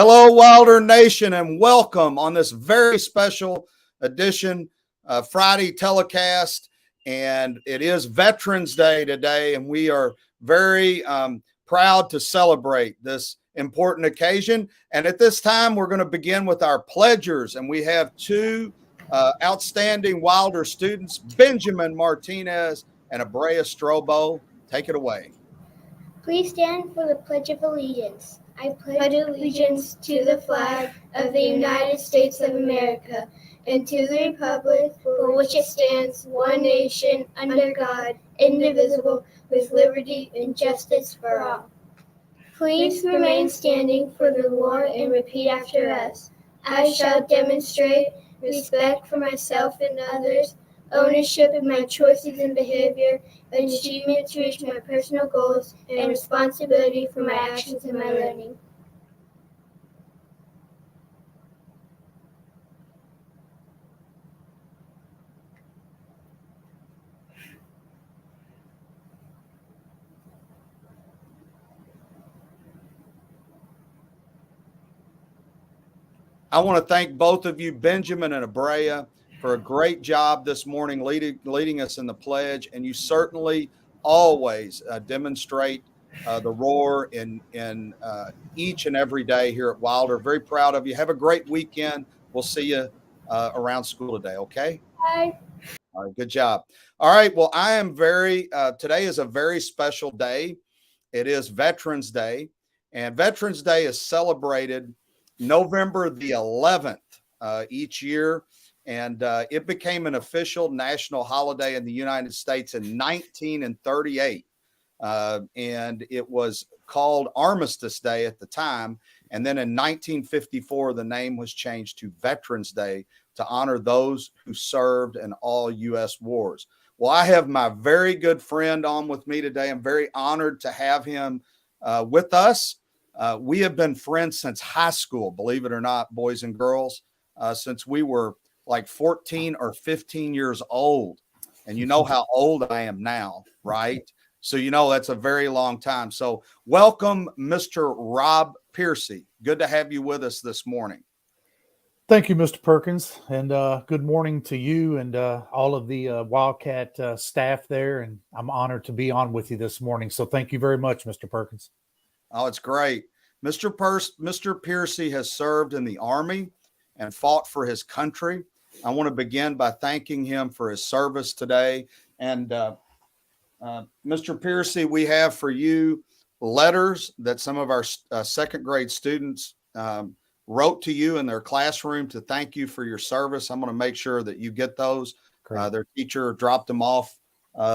Hello, Wilder Nation, and welcome on this very special edition of Friday Telecast. And it is Veterans Day today, and we are very proud to celebrate this important occasion. And at this time, we're going to begin with our pledgers, and we have two outstanding Wilder students, Benjamin Martinez and Abrea Strobo. Take it away. Please stand for the Pledge of Allegiance. I pledge allegiance to the flag of the United States of America and to the republic for which it stands, one nation, under God, indivisible, with liberty and justice for all. Please remain standing for the war and repeat after us. I shall demonstrate respect for myself and others, ownership of my choices and behavior, achievement to reach my personal goals, and responsibility for my actions and my learning. I want to thank both of you, Benjamin and Abrea, for a great job this morning leading us in the pledge. And you certainly always demonstrate the roar in each and every day here at Wilder. Very proud of you. Have a great weekend. We'll see you around school today, okay? Bye. All right, good job. All right, well, I am today is a very special day. It is Veterans Day, and Veterans Day is celebrated November the 11th each year, and it became an official national holiday in the United States in 1938, and it was called Armistice Day at the time, and then in 1954 the name was changed to Veterans Day to honor those who served in all U.S. wars. Well, I have my very good friend on with me today. I'm very honored to have him with us. We have been friends since high school, believe it or not, boys and girls, since we were like 14 or 15 years old. And you know how old I am now, right? So, you know, that's a very long time. So welcome, Mr. Rob Piercy. Good to have you with us this morning. Thank you, Mr. Perkins, and good morning to you and all of the Wildcat staff there. And I'm honored to be on with you this morning. So thank you very much, Mr. Perkins. Oh, it's great. Mr. Piercy has served in the Army and fought for his country. I want to begin by thanking him for his service today. And Mr. Piercy, we have for you letters that some of our second grade students wrote to you in their classroom to thank you for your service. I'm going to make sure that you get those. Their teacher dropped them off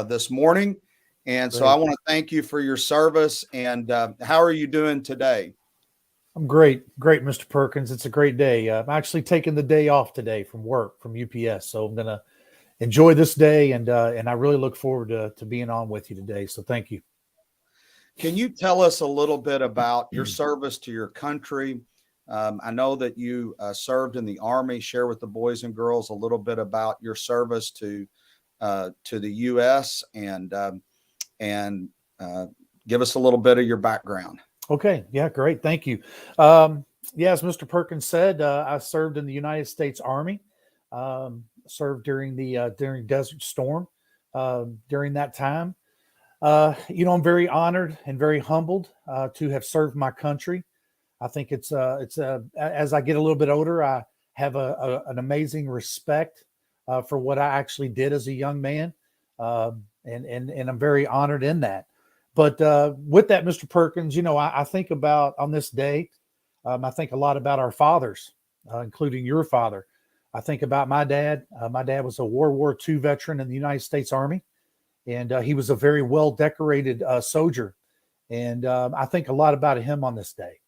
this morning. And so I want to thank you for your service. And how are you doing today? I'm great, Mr. Perkins. It's a great day. I'm actually taking the day off today from work, from UPS. So I'm going to enjoy this day, and I really look forward to being on with you today. So thank you. Can you tell us a little bit about your service to your country? I know that you served in the Army. Share with the boys and girls a little bit about your service to the U.S. and give us a little bit of your background. Okay. Yeah, great. Thank you. Yeah, as Mr. Perkins said, I served in the United States Army, served during Desert Storm during that time. I'm very honored and very humbled to have served my country. I think it's as I get a little bit older, I have an amazing respect for what I actually did as a young man. And I'm very honored in that. But with that, Mr. Perkins, I think about on this day, I think a lot about our fathers, including your father. I think about my dad. My dad was a World War II veteran in the United States Army, and he was a very well-decorated soldier. And I think a lot about him on this day,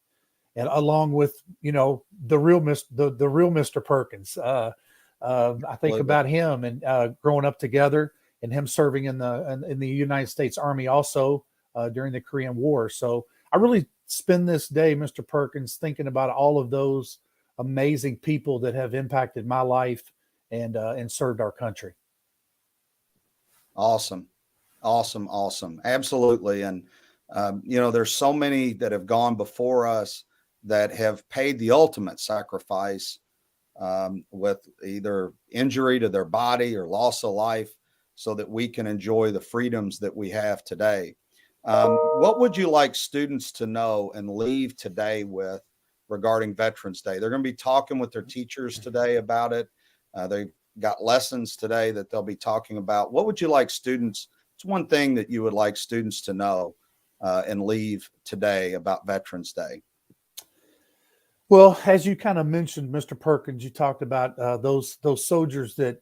and along with the real Mr. Perkins. I think about him and growing up together, and him serving in the United States Army also during the Korean War. So I really spend this day, Mr. Perkins, thinking about all of those amazing people that have impacted my life and served our country. Awesome. Absolutely. And, there's so many that have gone before us that have paid the ultimate sacrifice with either injury to their body or loss of life so that we can enjoy the freedoms that we have today. What would you like students to know and leave today with regarding Veterans Day? They're going to be talking with their teachers today about it. They've got lessons today that they'll be talking about. What would you like students? It's one thing that you would like students to know and leave today about Veterans Day. Well, as you kind of mentioned, Mr. Perkins, you talked about those soldiers that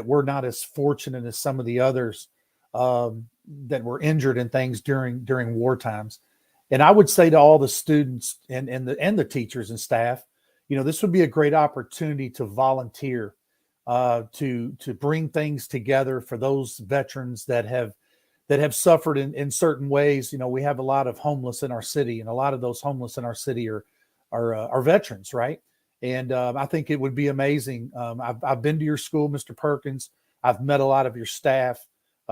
were not as fortunate as some of the others that were injured in things during war times. And I would say to all the students and the teachers and staff, this would be a great opportunity to volunteer, to bring things together for those veterans that have suffered in certain ways. We have a lot of homeless in our city, and a lot of those homeless in our city are veterans, right? And I think it would be amazing. I've been to your school, Mr. Perkins. I've met a lot of your staff.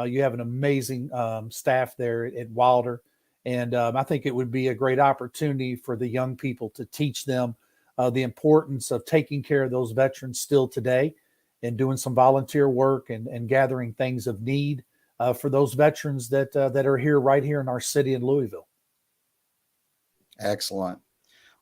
You have an amazing staff there at Wilder. And I think it would be a great opportunity for the young people to teach them the importance of taking care of those veterans still today, and doing some volunteer work and gathering things of need for those veterans that are here, right here in our city in Louisville. Excellent.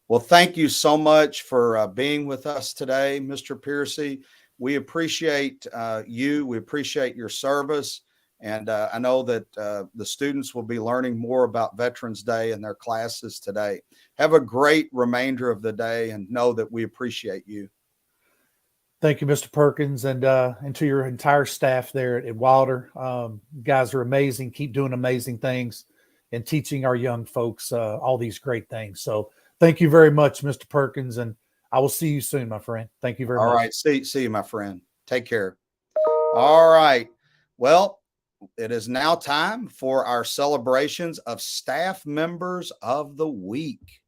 Well, thank you so much for being with us today, Mr. Piercy. We appreciate you. We appreciate your service. And I know that the students will be learning more about Veterans Day in their classes today. Have a great remainder of the day, and know that we appreciate you. Thank you, Mr. Perkins, and to your entire staff there at Wilder. You guys are amazing. Keep doing amazing things and teaching our young folks all these great things. So thank you very much, Mr. Perkins, and I will see you soon, my friend. Thank you very much. All right. See you, my friend. Take care. All right. Well, it is now time for our celebrations of Staff Members of the Week.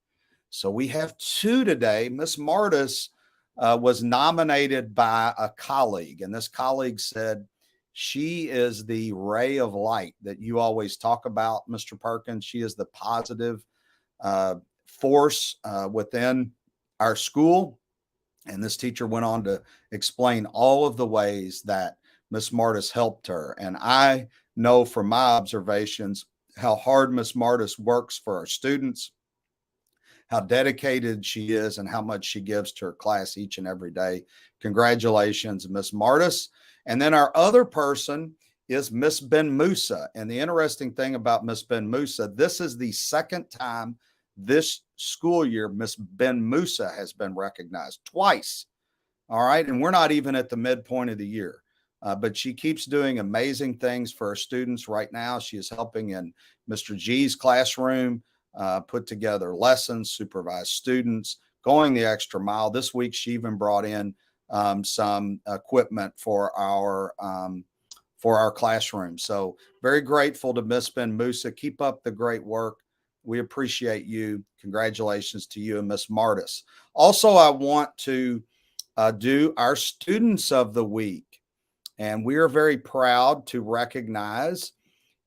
So we have two today. Miss Martis was nominated by a colleague, and this colleague said she is the ray of light that you always talk about, Mr. Perkins. She is the positive force within our school. And this teacher went on to explain all of the ways that Miss Martis helped her. And I know from my observations how hard Miss Martis works for our students, how dedicated she is, and how much she gives to her class each and every day. Congratulations, Miss Martis. And then our other person is Miss Ben Musa. And the interesting thing about Miss Ben Musa, this is the second time this school year Miss Ben Musa has been recognized twice. All right. And we're not even at the midpoint of the year. But she keeps doing amazing things for our students right now. She is helping in Mr. G's classroom, put together lessons, supervise students, going the extra mile. This week, she even brought in some equipment for our classroom. So very grateful to Miss Ben Musa. Keep up the great work. We appreciate you. Congratulations to you and Miss Martis. Also, I want to do our Students of the Week. And we are very proud to recognize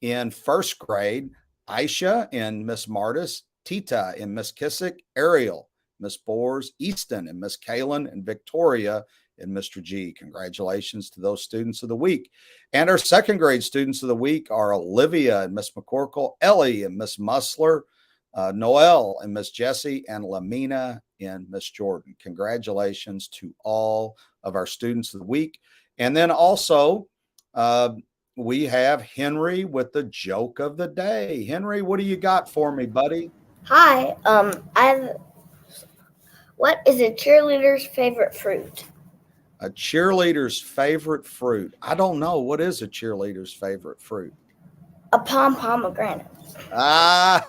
in first grade, Aisha and Miss Martis, Tita and Miss Kissick, Ariel, Miss Bors, Easton and Miss Kalen, and Victoria and Mr. G. Congratulations to those Students of the Week. And our second grade Students of the Week are Olivia and Miss McCorkle, Ellie and Miss Musler, Noel and Miss Jessie, and Lamina and Miss Jordan. Congratulations to all of our Students of the Week. And then also, we have Henry with the joke of the day. Henry, what do you got for me, buddy? Hi. What is a cheerleader's favorite fruit? A cheerleader's favorite fruit. I don't know. What is a cheerleader's favorite fruit? A pomegranate. Ah,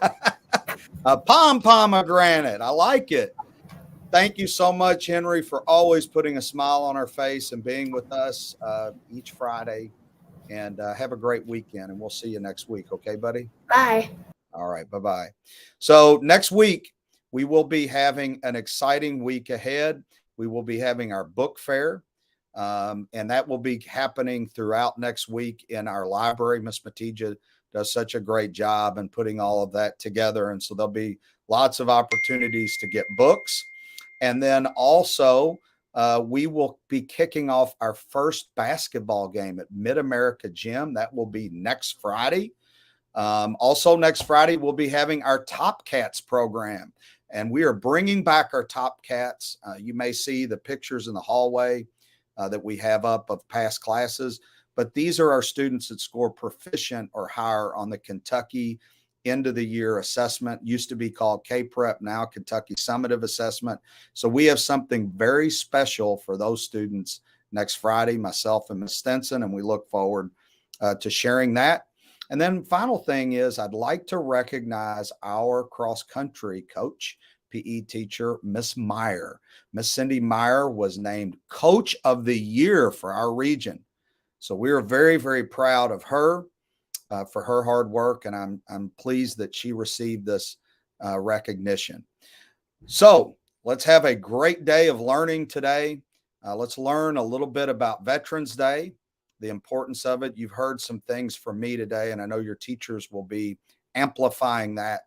a pomegranate. I like it. Thank you so much, Henry, for always putting a smile on our face and being with us each Friday. And have a great weekend. And we'll see you next week. Okay, buddy? Bye. All right. Bye-bye. So next week, we will be having an exciting week ahead. We will be having our book fair. And that will be happening throughout next week in our library. Miss Matija does such a great job in putting all of that together. And so there'll be lots of opportunities to get books. And then also, we will be kicking off our first basketball game at Mid-America Gym. That will be next Friday. Also, next Friday, we'll be having our Top Cats program, and we are bringing back our Top Cats. You may see the pictures in the hallway that we have up of past classes, but these are our students that score proficient or higher on the Kentucky end of the year assessment. Used to be called K-Prep, now Kentucky Summative Assessment. So we have something very special for those students next Friday, myself and Ms. Stinson, and we look forward to sharing that. And then final thing is, I'd like to recognize our cross-country coach, PE teacher, Miss Meyer. Miss Cindy Meyer was named Coach of the Year for our region. So we are very, very proud of her for her hard work, and I'm pleased that she received this recognition. So let's have a great day of learning today. Let's learn a little bit about Veterans Day, the importance of it. You've heard some things from me today, and I know your teachers will be amplifying that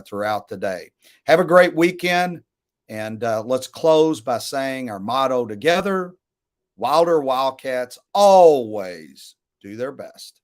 throughout the day. Have a great weekend, and let's close by saying our motto together: Wilder Wildcats always do their best.